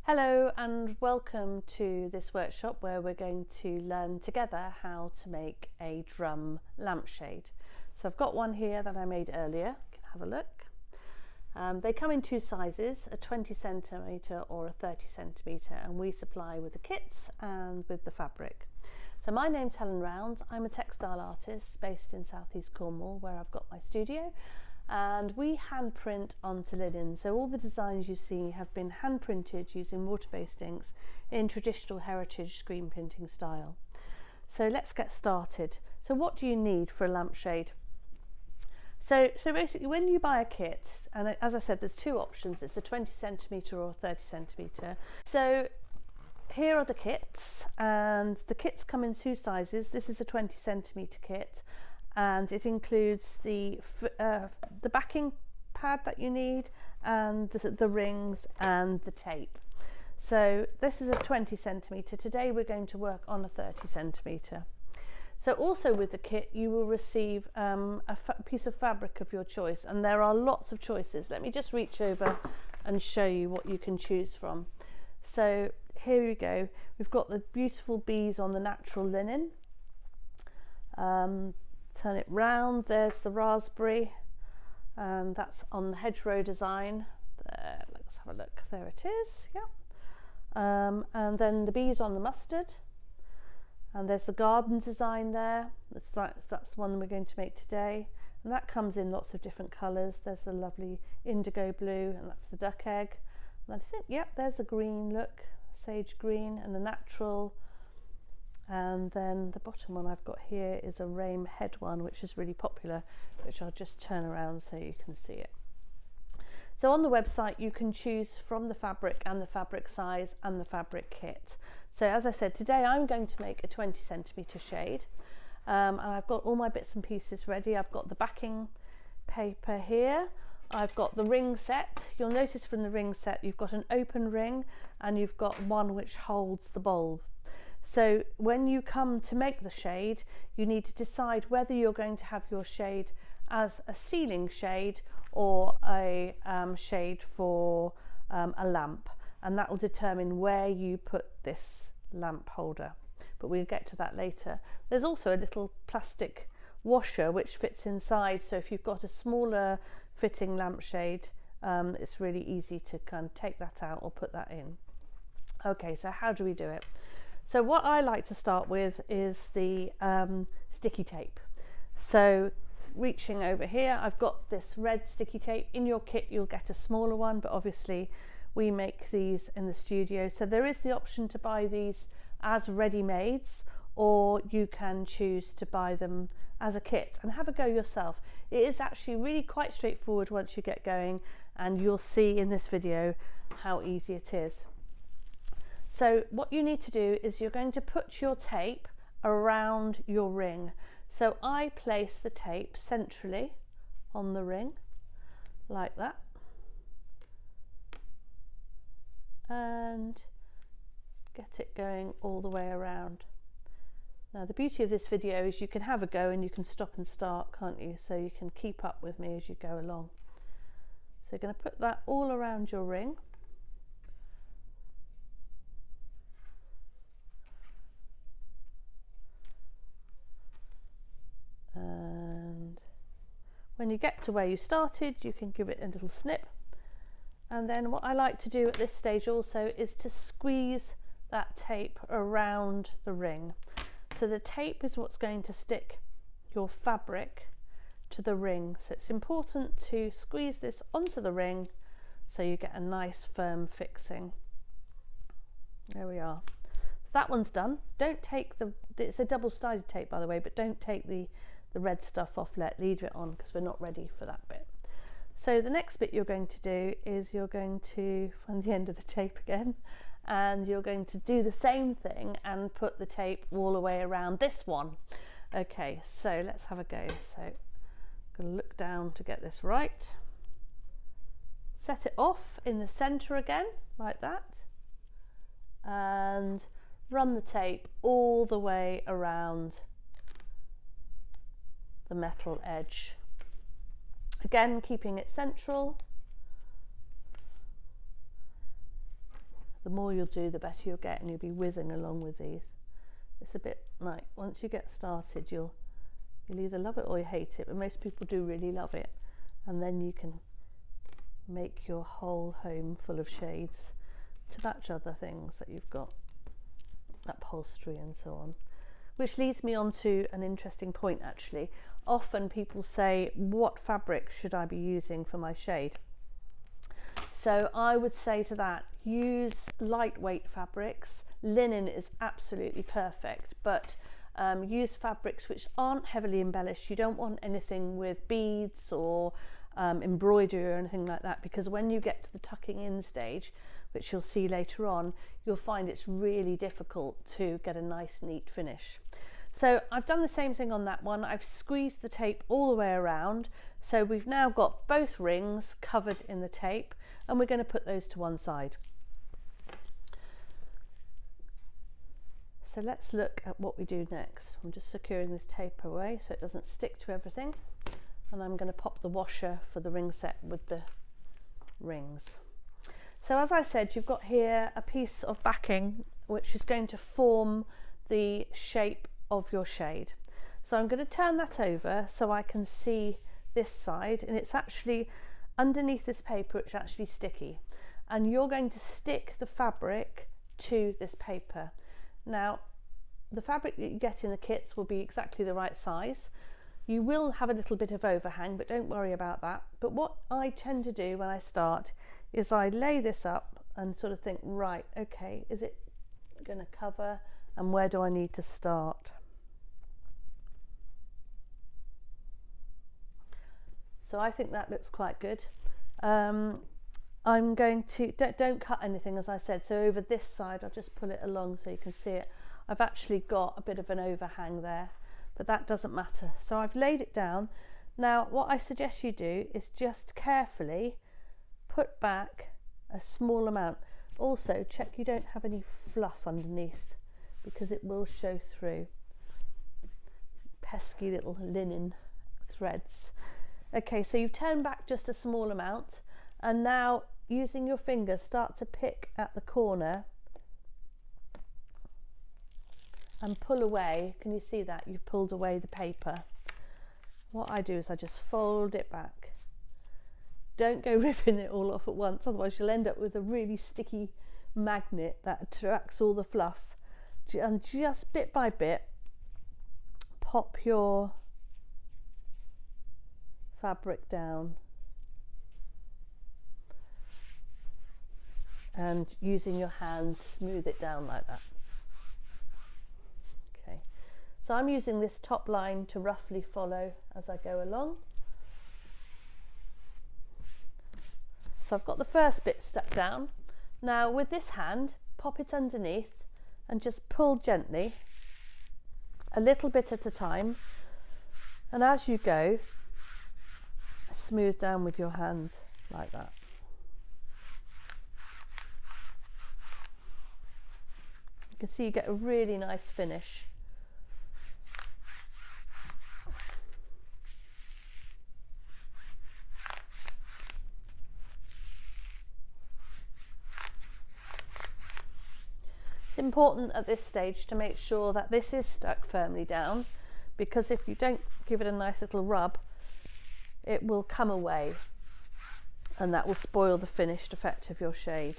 Hello and welcome to this workshop where we're going to learn together how to make a drum lampshade. So I've got one here that I made earlier, you can have a look. They come in two sizes, a 20 centimetre or a 30 centimetre, and we supply with the kits and with the fabric. So my name's Helen Round, I'm a textile artist based in southeast Cornwall where I've got my studio. And we hand print onto linen, so all the designs you see have been hand printed using water-based inks in traditional heritage screen printing style. So let's get started. So what do you need for a lampshade? So basically when you buy a kit, and as I said there's two options, it's a 20 centimetre or 30 centimetre. So here are the kits, and the kits come in two sizes. This is a 20 centimetre kit, and it includes the backing pad that you need, and the rings and the tape. So this is a 20 centimetre. Today we're going to work on a 30 centimetre. So also with the kit you will receive a piece of fabric of your choice, and there are lots of choices. Let me just reach over and show you what you can choose from. So here we go. We've got the beautiful bees on the natural linen. Turn it round, there's the raspberry, and that's on the hedgerow design. There, let's have a look, there it is, yeah. And then the bees on the mustard, and there's the garden design there. That's one we're going to make today, and that comes in lots of different colours. There's the lovely indigo blue, and that's the duck egg. And I think, yep, there's a green look, sage green, and the natural. And then the bottom one I've got here is a rame head one, which is really popular, which I'll just turn around so you can see it. So on the website you can choose from the fabric and the fabric size and the fabric kit. So as I said, today I'm going to make a 20 centimetre shade, and I've got all my bits and pieces ready. I've got the backing paper here, I've got the ring set. You'll notice from the ring set you've got an open ring and you've got one which holds the bulb. So when you come to make the shade, you need to decide whether you're going to have your shade as a ceiling shade or a shade for a lamp, and that will determine where you put this lamp holder, but we'll get to that later. There's also a little plastic washer which fits inside, so if you've got a smaller fitting lampshade, it's really easy to kind of take that out or put that in. Okay, so how do we do it? So what I like to start with is the sticky tape. So reaching over here, I've got this red sticky tape. In your kit you'll get a smaller one, but obviously we make these in the studio. So there is the option to buy these as ready-mades, or you can choose to buy them as a kit and have a go yourself. It is actually really quite straightforward once you get going, and you'll see in this video how easy it is. So what you need to do is you're going to put your tape around your ring. So I place the tape centrally on the ring like that, and get it going all the way around. Now the beauty of this video is you can have a go and you can stop and start, can't you? So you can keep up with me as you go along. So you're going to put that all around your ring. And when you get to where you started, you can give it a little snip. And then what I like to do at this stage also is to squeeze that tape around the ring. So the tape is what's going to stick your fabric to the ring. So it's important to squeeze this onto the ring so you get a nice firm fixing. There we are. That one's done. Don't take it's a double-sided tape by the way, but don't take the red stuff off, leave it on because we're not ready for that bit. So the next bit you're going to do is you're going to find the end of the tape again, and you're going to do the same thing and put the tape all the way around this one. Okay, so let's have a go. So I'm going to look down to get this right. Set it off in the center again like that, and run the tape all the way around the metal edge. Again, keeping it central. the more you'll do, the better you'll get, and you'll be whizzing along with these. It's a bit like, once you get started, you'll either love it or you hate it, but most people do really love it. And then you can make your whole home full of shades to match other things that you've got, upholstery and so on. Which leads me on to an interesting point actually. Often people say, what fabric should I be using for my shade? So I would say to that, use lightweight fabrics. Linen is absolutely perfect, but use fabrics which aren't heavily embellished. You don't want anything with beads or embroidery or anything like that, because when you get to the tucking in stage, which you'll see later on, you'll find it's really difficult to get a nice neat finish. So I've done the same thing on that one. I've squeezed the tape all the way around, so we've now got both rings covered in the tape, and we're going to put those to one side. So let's look at what we do next. I'm just securing this tape away so it doesn't stick to everything, and I'm going to pop the washer for the ring set with the rings. So as I said, you've got here a piece of backing which is going to form the shape of your shade. So I'm going to turn that over so I can see this side, and it's actually underneath this paper, it's actually sticky, and you're going to stick the fabric to this paper. Now the fabric that you get in the kits will be exactly the right size. You will have a little bit of overhang, but don't worry about that. But what I tend to do when I start is I lay this up and sort of think, right, okay, is it going to cover, and where do I need to start? So I think that looks quite good. I'm going to, don't cut anything, as I said, so over this side I'll just pull it along so you can see it. I've actually got a bit of an overhang there, but that doesn't matter. So I've laid it down. Now what I suggest you do is just carefully put back a small amount. Also check you don't have any fluff underneath, because it will show through. Pesky little linen threads. Okay, so you've turned back just a small amount, and now using your fingers start to pick at the corner and pull away. Can you see that? You've pulled away the paper. What I do is I just fold it back. Don't go ripping it all off at once, otherwise you'll end up with a really sticky magnet that attracts all the fluff. And just bit by bit pop your fabric down, and using your hands smooth it down like that. Okay, so I'm using this top line to roughly follow as I go along. So I've got the first bit stuck down. Now with this hand, pop it underneath and just pull gently, a little bit at a time, and as you go, smooth down with your hand like that. You can see you get a really nice finish. It's important at this stage to make sure that this is stuck firmly down, because if you don't give it a nice little rub, it will come away, and that will spoil the finished effect of your shade.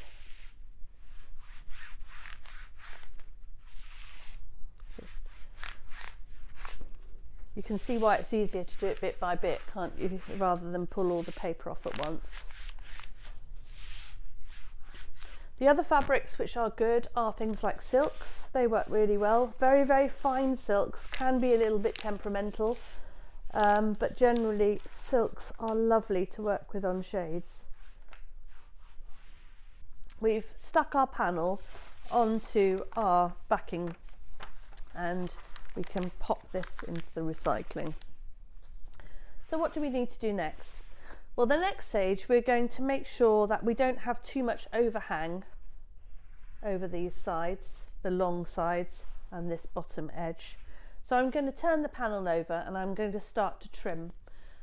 You can see why it's easier to do it bit by bit, can't you, rather than pull all the paper off at once. The other fabrics which are good are things like silks. They work really well. Very, very fine silks can be a little bit temperamental, but generally silks are lovely to work with on shades. We've stuck our panel onto our backing, and we can pop this into the recycling. So what do we need to do next? Well, the next stage, we're going to make sure that we don't have too much overhang over these sides, the long sides and this bottom edge. So I'm going to turn the panel over and I'm going to start to trim.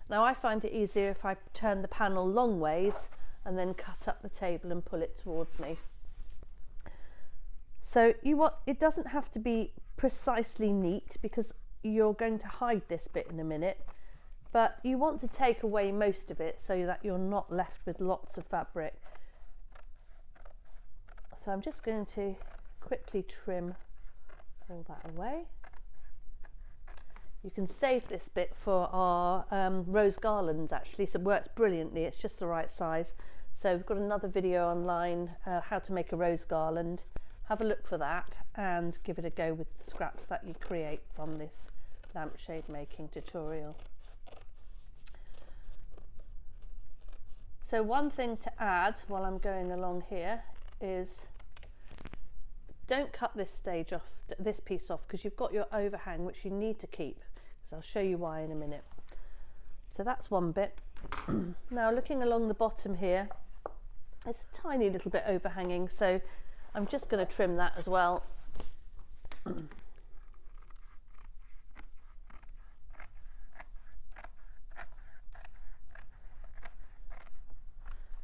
Now I find it easier if I turn the panel long ways and then cut up the table and pull it towards me. So it doesn't have to be precisely neat because you're going to hide this bit in a minute, but you want to take away most of it so that you're not left with lots of fabric. So I'm just going to quickly trim all that away. You can save this bit for our rose garlands actually, so it works brilliantly, it's just the right size. So we've got another video online, how to make a rose garland. Have a look for that and give it a go with the scraps that you create from this lampshade making tutorial. So one thing to add while I'm going along here is don't cut this piece off, because you've got your overhang which you need to keep, because I'll show you why in a minute. So that's one bit. Now looking along the bottom here, it's a tiny little bit overhanging, so I'm just going to trim that as well.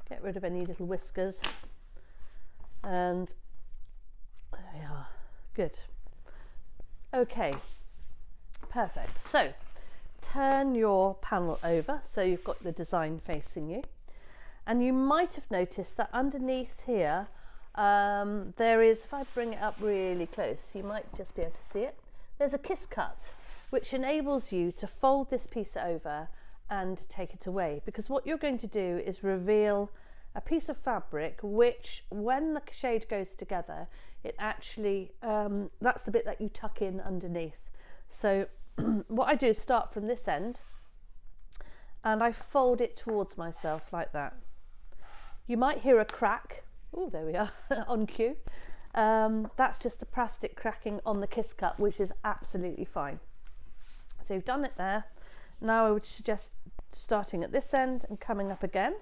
Get rid of any little whiskers, and there we are. Good. Okay, perfect. So turn your panel over so you've got the design facing you, and you might have noticed that underneath here there is, if I bring it up really close, you might just be able to see it, there's a kiss cut which enables you to fold this piece over and take it away, because what you're going to do is reveal a piece of fabric which, when the shade goes together, it actually that's the bit that you tuck in underneath. So what I do is start from this end and I fold it towards myself like that. You might hear a crack. Oh, there we are, on cue. That's just the plastic cracking on the kiss cut, which is absolutely fine. So you've done it there. Now I would suggest starting at this end and coming up again,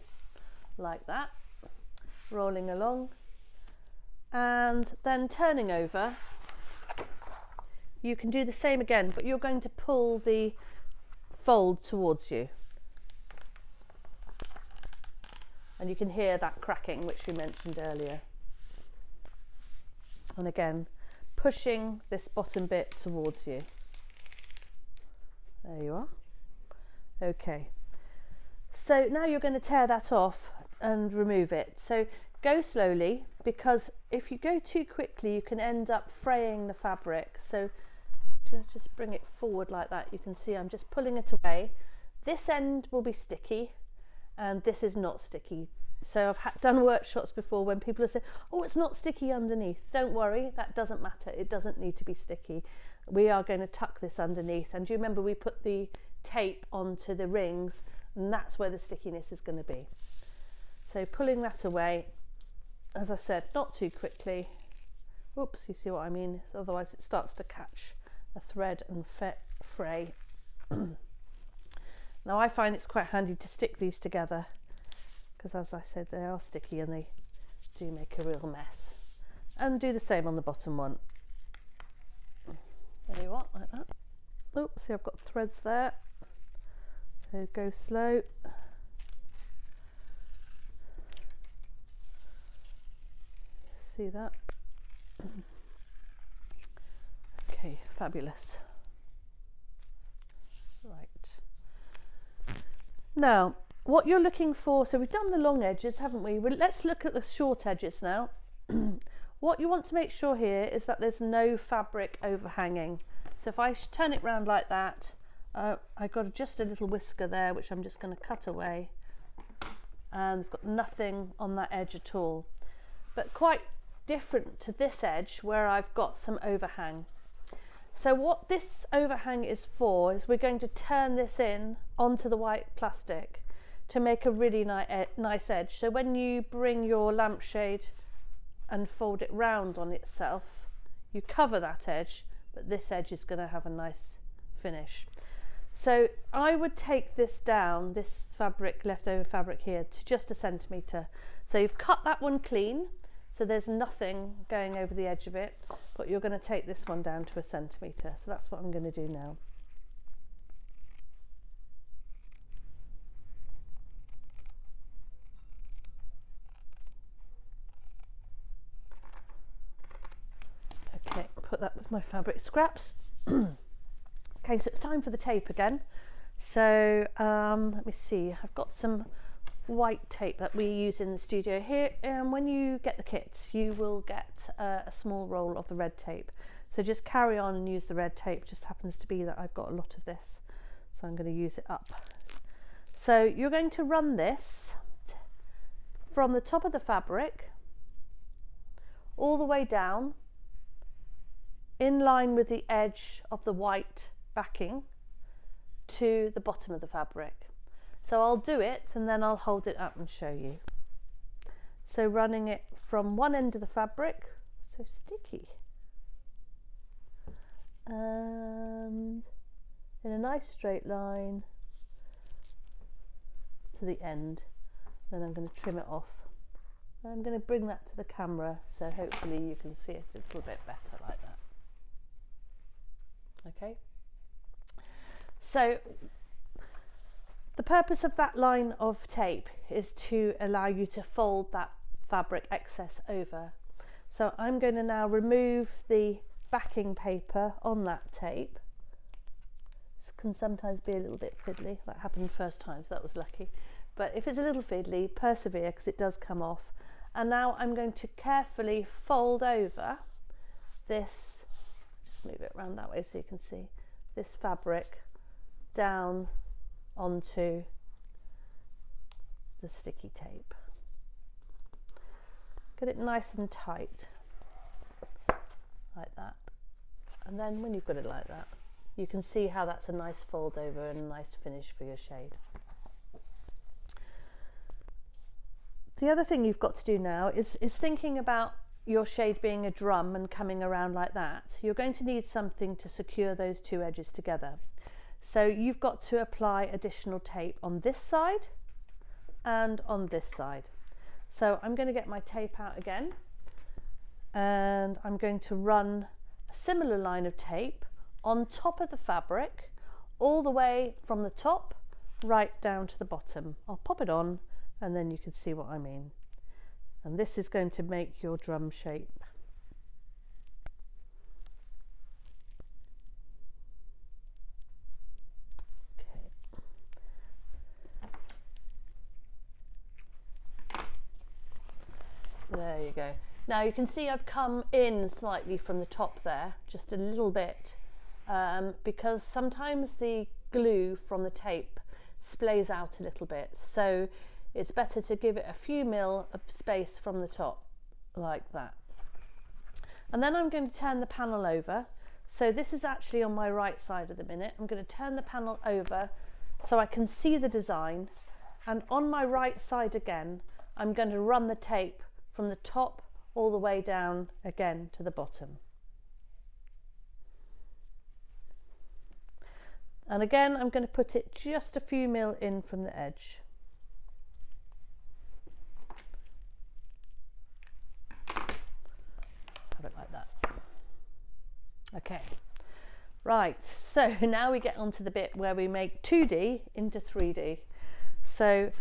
like that, rolling along, and then turning over. You can do the same again, but you're going to pull the fold towards you. And you can hear that cracking which we mentioned earlier. And again, pushing this bottom bit towards you. There you are. Okay. So now you're going to tear that off and remove it. So go slowly, because if you go too quickly you can end up fraying the fabric. So just bring it forward like that. You can see I'm just pulling it away. This end will be sticky and this is not sticky. So I've done workshops before when people have said, oh, it's not sticky underneath. Don't worry, that doesn't matter. It doesn't need to be sticky. We are going to tuck this underneath. And do you remember we put the tape onto the rings, and that's where the stickiness is going to be. So pulling that away, as I said, not too quickly. Oops, you see what I mean? Otherwise it starts to catch a thread and fray. Now I find it's quite handy to stick these together, because as I said, they are sticky and they do make a real mess. And do the same on the bottom one. There you are, like that. Oops, see I've got threads there. So go slow. See that? Okay, fabulous. Right. Now, what you're looking for, so we've done the long edges, haven't we? Well, let's look at the short edges now. What you want to make sure here is that there's no fabric overhanging. So if I turn it round like that, I've got just a little whisker there, which I'm just going to cut away. And I've got nothing on that edge at all. But quite different to this edge where I've got some overhang. So what this overhang is for is we're going to turn this in onto the white plastic to make a really nice edge. So when you bring your lampshade and fold it round on itself, you cover that edge, but this edge is going to have a nice finish. So I would take this down, this fabric, leftover fabric here, to just 1 centimetre. So you've cut that one clean, so there's nothing going over the edge of it, but you're going to take this one down to 1 centimetre. So that's what I'm going to do now. put that with my fabric scraps. Okay, so it's time for the tape again. So let me see, I've got some white tape that we use in the studio here, and when you get the kit you will get a small roll of the red tape, so just carry on and use the red tape. Just happens to be that I've got a lot of this, so I'm going to use it up. So you're going to run this from the top of the fabric all the way down in line with the edge of the white backing to the bottom of the fabric. So I'll do it and then I'll hold it up and show you. So running it from one end of the fabric, so sticky, and in a nice straight line to the end. Then I'm going to trim it off. I'm going to bring that to the camera so hopefully you can see it a little bit better like that. Okay. So the purpose of that line of tape is to allow you to fold that fabric excess over. So I'm going to now remove the backing paper on that tape. This can sometimes be a little bit fiddly. That happened first time, so that was lucky. But if it's a little fiddly, persevere because it does come off. And now I'm going to carefully fold over this, just move it around that way so you can see, this fabric down onto the sticky tape. Get it nice and tight like that, and then when you've got it like that you can see how that's a nice fold over and a nice finish for your shade. The other thing you've got to do now is thinking about your shade being a drum and coming around like that. You're going to need something to secure those two edges together. So you've got to apply additional tape on this side and on this side. So I'm going to get my tape out again, and I'm going to run a similar line of tape on top of the fabric all the way from the top right down to the bottom. I'll pop it on and then you can see what I mean. And this is going to make your drum shape. There you go. Now you can see I've come in slightly from the top there, just a little bit, because sometimes the glue from the tape splays out a little bit. So it's better to give it a few mil of space from the top, like that. And then I'm going to turn the panel over. So this is actually on my right side at the minute. I'm going to turn the panel over so I can see the design. And on my right side again, I'm going to run the tape from the top all the way down again to the bottom. And again, I'm going to put it just a few mil in from the edge. Have it like that. Okay, right, so now we get on to the bit where we make 2D into 3D. So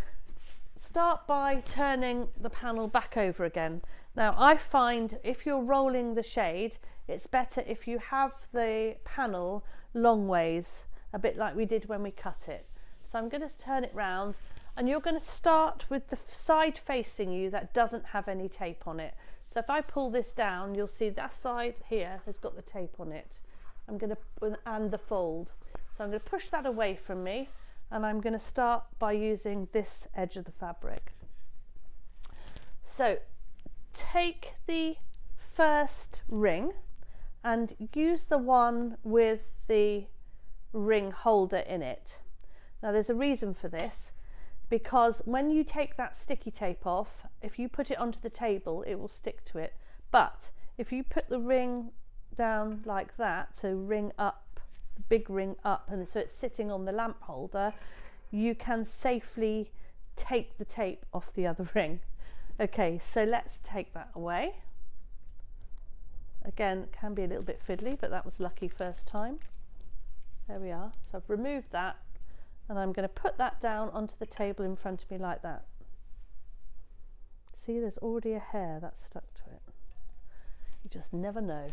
start by turning the panel back over again. Now I find if you're rolling the shade, it's better if you have the panel long ways, a bit like we did when we cut it. So I'm going to turn it round, and you're going to start with the side facing you that doesn't have any tape on it. So if I pull this down, you'll see that side here has got the tape on it. I'm going to, and the fold. So I'm going to push that away from me, and I'm going to start by using this edge of the fabric. So take the first ring and use the one with the ring holder in it. Now there's a reason for this, because when you take that sticky tape off, if you put it onto the table it will stick to it, but if you put the ring down like that, so ring up, the big ring up, and so it's sitting on the lamp holder, you can safely take the tape off the other ring. Okay, so let's take that away. Again, it can be a little bit fiddly, but that was lucky first time. There we are. So I've removed that, and I'm going to put that down onto the table in front of me like that. See, there's already a hair that's stuck to it. You just never know.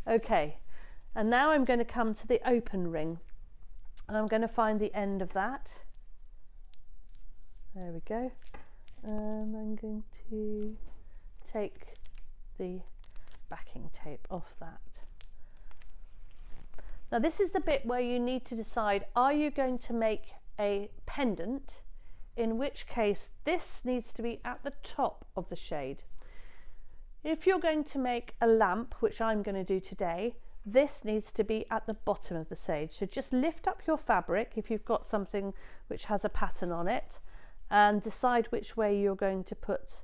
Okay, and now I'm going to come to the open ring, and I'm going to find the end of that. There we go. And I'm going to take the backing tape off that. Now this is the bit where you need to decide, are you going to make a pendant, in which case this needs to be at the top of the shade. If you're going to make a lamp, which I'm going to do today, this needs to be at the bottom of the shade. So just lift up your fabric if you've got something which has a pattern on it, and decide which way you're going to put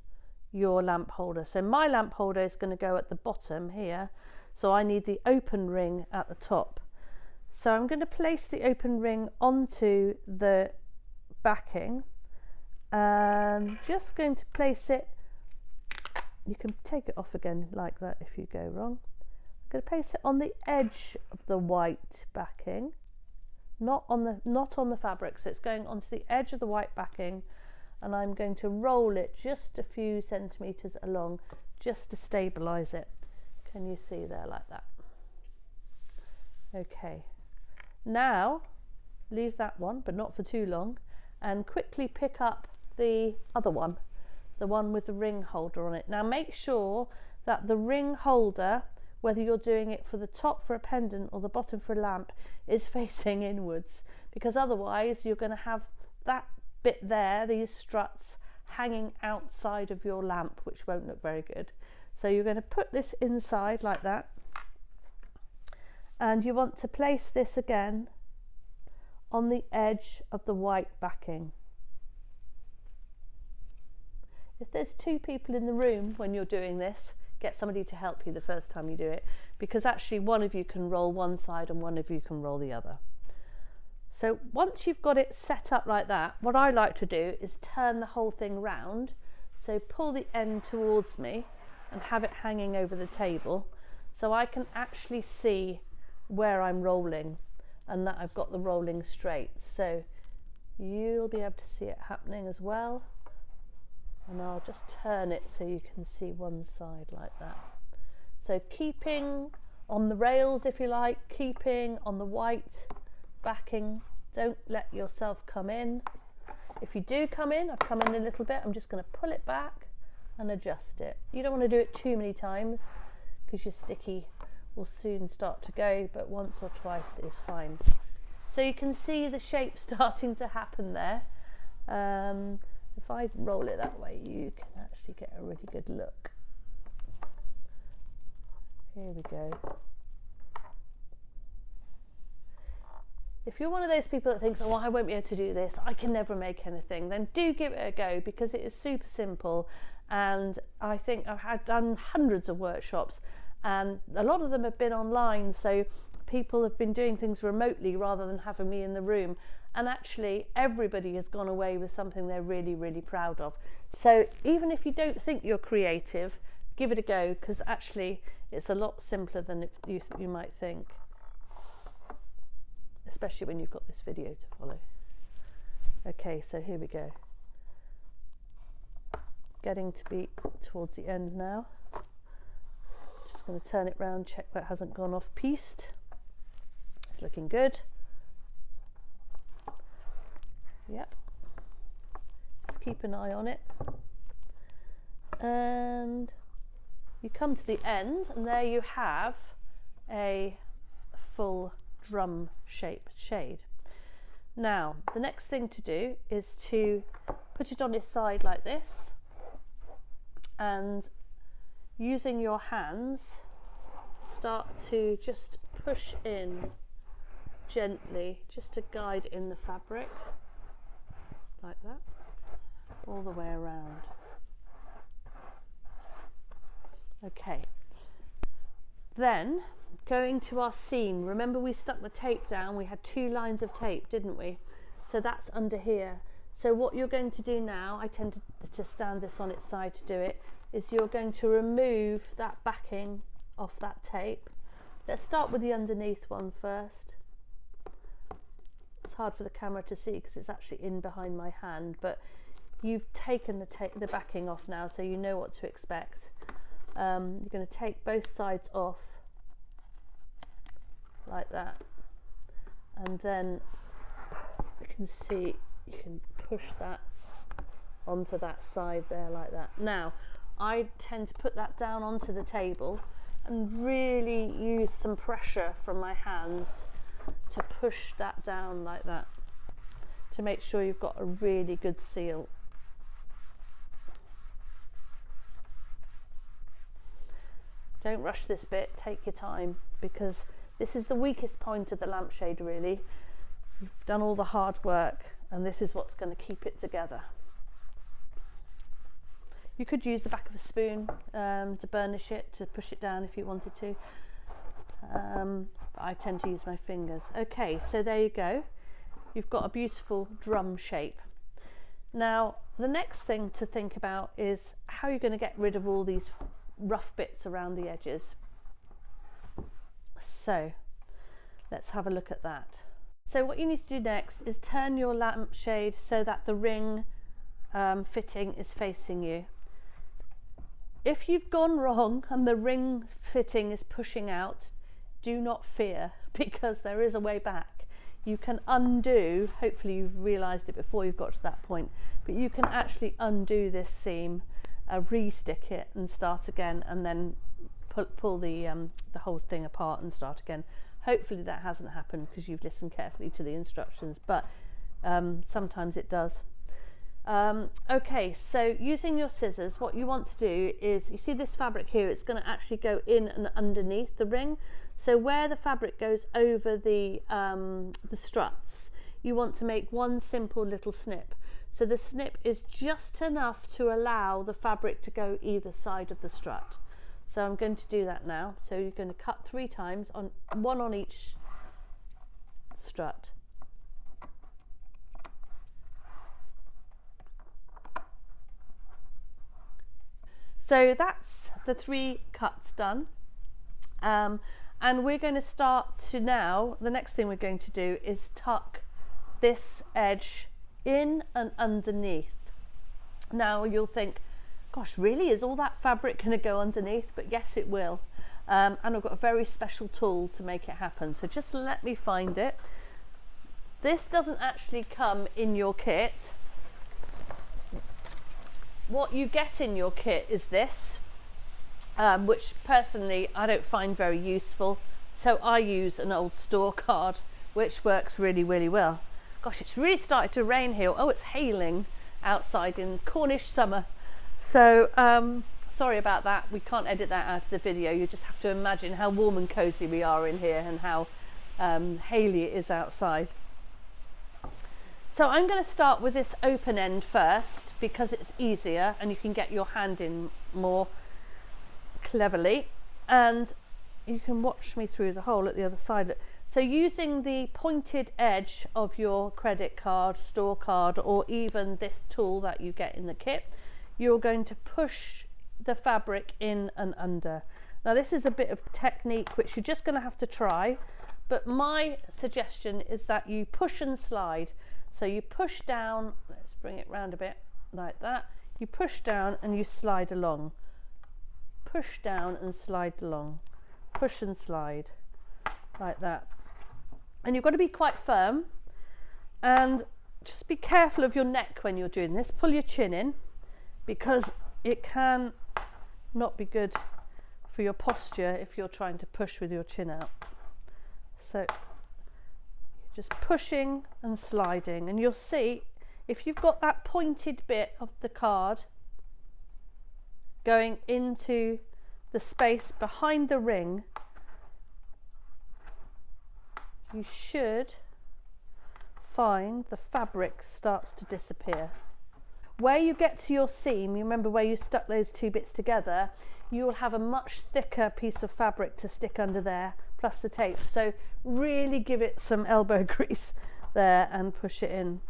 your lamp holder. So my lamp holder is going to go at the bottom here, so I need the open ring at the top. So I'm going to place the open ring onto the backing, and just going to place it, you can take it off again like that if you go wrong. I'm going to place it on the edge of the white backing, not on the fabric, so it's going onto the edge of the white backing, and I'm going to roll it just a few centimeters along just to stabilize it. Can you see there like that? Okay, now leave that one, but not for too long, and quickly pick up the other one, the one with the ring holder on it. Now make sure that the ring holder, whether you're doing it for the top for a pendant or the bottom for a lamp, is facing inwards, because otherwise you're going to have that bit there, these struts, hanging outside of your lamp, which won't look very good. So you're going to put this inside like that, and you want to place this again on the edge of the white backing. If there's two people in the room when you're doing this, get somebody to help you the first time you do it, because actually one of you can roll one side and one of you can roll the other. So once you've got it set up like that, what I like to do is turn the whole thing round. So pull the end towards me and have it hanging over the table, so I can actually see where I'm rolling and that I've got the rolling straight. So you'll be able to see it happening as well. And I'll just turn it so you can see one side like that. So keeping on the rails, if you like, keeping on the white backing. Don't let yourself come in. If you do come in, I've come in a little bit, I'm just going to pull it back and adjust it. You don't want to do it too many times because your sticky will soon start to go, but once or twice is fine. So you can see the shape starting to happen there. If I roll it that way, you can actually get a really good look. Here we go. If you're one of those people that thinks, oh, I won't be able to do this, I can never make anything, then do give it a go, because it is super simple. And I think I've done hundreds of workshops, and a lot of them have been online, so people have been doing things remotely rather than having me in the room. And actually everybody has gone away with something they're really, really proud of. So even if you don't think you're creative, give it a go, because actually it's a lot simpler than you might think, especially when you've got this video to follow. Okay, so here we go. Getting to be towards the end now. Just going to turn it round, check that it hasn't gone off pieced. It's looking good. Yep, just keep an eye on it, and you come to the end, and there you have a full drum shaped shade. Now the next thing to do is to put it on its side like this, and using your hands start to just push in gently, just to guide in the fabric. Like that, all the way around. Okay, then going to our seam. Remember we stuck the tape down, we had 2 lines of tape, didn't we? So that's under here. So what you're going to do now, I tend to stand this on its side to do it, is you're going to remove that backing off that tape. Let's start with the underneath one first. It's hard for the camera to see because it's actually in behind my hand, but you've taken the backing off now, so you know what to expect. You're going to take both sides off like that, and then you can see you can push that onto that side there like that. Now I tend to put that down onto the table and really use some pressure from my hands to push that down like that, to make sure you've got a really good seal. Don't rush this bit, take your time, because this is the weakest point of the lampshade really. You've done all the hard work and this is what's going to keep it together. You could use the back of a spoon to burnish it, to push it down if you wanted to. But I tend to use my fingers. Okay, so there you go. You've got a beautiful drum shape. Now, the next thing to think about is how you're going to get rid of all these rough bits around the edges. So, let's have a look at that. So what you need to do next is turn your lampshade so that the ring fitting is facing you. If you've gone wrong and the ring fitting is pushing out, do not fear, because there is a way back. You can undo, hopefully you've realised it before you've got to that point, but you can actually undo this seam, re-stick it and start again, and then pull the whole thing apart and start again. Hopefully that hasn't happened because you've listened carefully to the instructions, but sometimes it does. Okay, so using your scissors, what you want to do is, you see this fabric here, it's going to actually go in and underneath the ring. So where the fabric goes over the struts, you want to make one simple little snip. So the snip is just enough to allow the fabric to go either side of the strut. So I'm going to do that now. So you're going to cut 3 times, one on each strut. So that's the 3 cuts done. And we're going to start to now, the next thing we're going to do is tuck this edge in and underneath. Now you'll think, gosh, really, is all that fabric going to go underneath? But yes, it will. And I've got a very special tool to make it happen. So just let me find it. This doesn't actually come in your kit. What you get in your kit is this, which personally I don't find very useful. So I use an old store card, which works really, really well. Gosh, it's really started to rain here. Oh, it's hailing outside in Cornish summer. So sorry about that. We can't edit that out of the video. You just have to imagine how warm and cozy we are in here and how haily it is outside. So I'm going to start with this open end first because it's easier and you can get your hand in more cleverly, and you can watch me through the hole at the other side. So using the pointed edge of your credit card, store card, or even this tool that you get in the kit, you're going to push the fabric in and under. Now this is a bit of technique which you're just going to have to try, but my suggestion is that you push and slide. So you push down, let's bring it round a bit like that, you push down and you slide along, push down and slide along, push and slide like that. And you've got to be quite firm and just be careful of your neck when you're doing this. Pull your chin in because it can not be good for your posture if you're trying to push with your chin out. So just pushing and sliding, and you'll see if you've got that pointed bit of the card going into the space behind the ring, you should find the fabric starts to disappear. Where you get to your seam, you remember where you stuck those 2 bits together, you will have a much thicker piece of fabric to stick under there, plus the tape. So really give it some elbow grease there and push it in.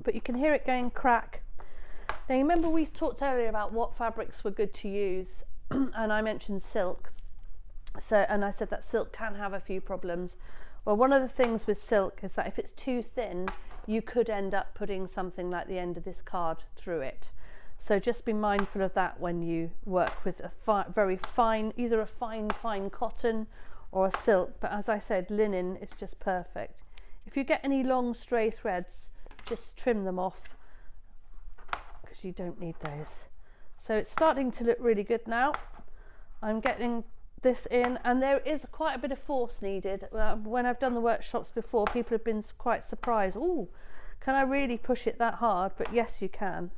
But you can hear it going crack. Now you remember we talked earlier about what fabrics were good to use and I mentioned silk. And I said that silk can have a few problems. Well, one of the things with silk is that if it's too thin, you could end up putting something like the end of this card through it. So just be mindful of that when you work with a very fine, either a fine cotton or a silk, but as I said, linen is just perfect. If you get any long stray threads, just trim them off because you don't need those. So it's starting to look really good now. I'm getting this in, and there is quite a bit of force needed. When I've done the workshops before, people have been quite surprised. Oh, can I really push it that hard? But yes, you can,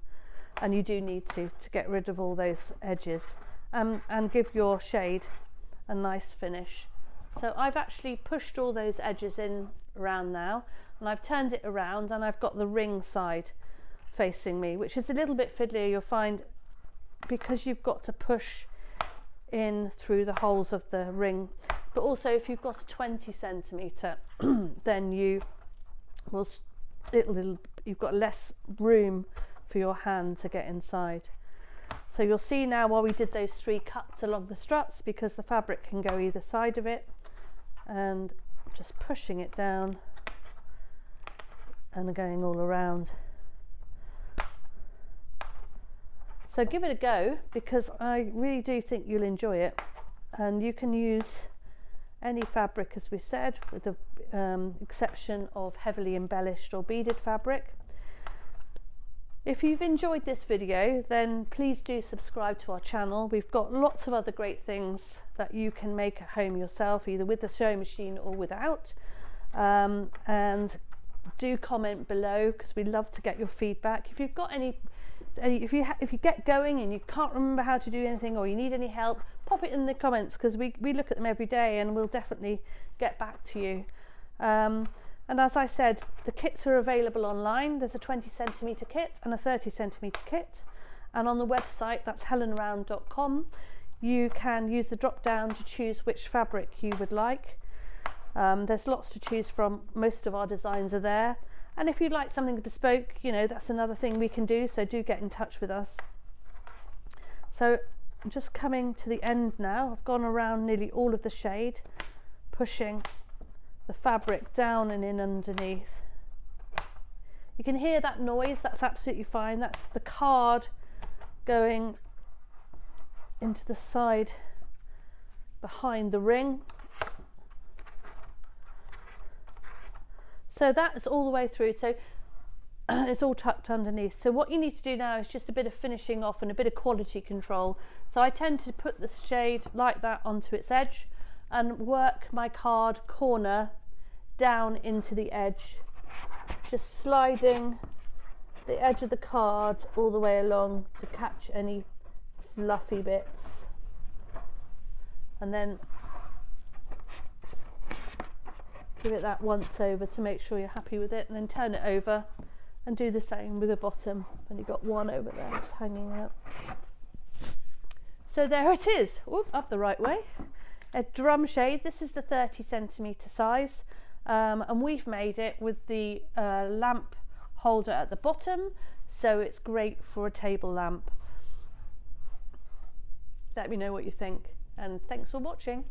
and you do need to get rid of all those edges and give your shade a nice finish. So I've actually pushed all those edges in around now, and I've turned it around, and I've got the ring side facing me, which is a little bit fiddlier, you'll find, because you've got to push in through the holes of the ring. But also if you've got a 20 centimetre then you will you've got less room for your hand to get inside. So you'll see now why we did those 3 cuts along the struts, because the fabric can go either side of it, and just pushing it down and going all around. So give it a go, because I really do think you'll enjoy it, and you can use any fabric, as we said, with the exception of heavily embellished or beaded fabric. If you've enjoyed this video, then please do subscribe to our channel. We've got lots of other great things that you can make at home yourself, either with the sewing machine or without. And do comment below, because we love to get your feedback. If you've got if you get going and you can't remember how to do anything, or you need any help, pop it in the comments, because we look at them every day and we'll definitely get back to you. And as I said, the kits are available online. There's a 20 centimetre kit and a 30 centimetre kit, and on the website, that's helenround.com, you can use the drop down to choose which fabric you would like. There's lots to choose from. Most of our designs are there, and if you'd like something bespoke, you know, that's another thing we can do, so do get in touch with us. So I'm just coming to the end now. I've gone around nearly all of the shade, pushing the fabric down and in underneath. You can hear that noise, that's absolutely fine. That's the card going into the side behind the ring. So that's all the way through, so it's all tucked underneath. So what you need to do now is just a bit of finishing off and a bit of quality control. So I tend to put the shade like that onto its edge and work my card corner down into the edge, just sliding the edge of the card all the way along to catch any fluffy bits, and then give it that once over to make sure you're happy with it, and then turn it over and do the same with the bottom. And you've got one over there that's hanging out. So there it is. Whoop, up the right way. A drum shade. This is the 30 centimetre size, and we've made it with the lamp holder at the bottom, so it's great for a table lamp. Let me know what you think, and thanks for watching.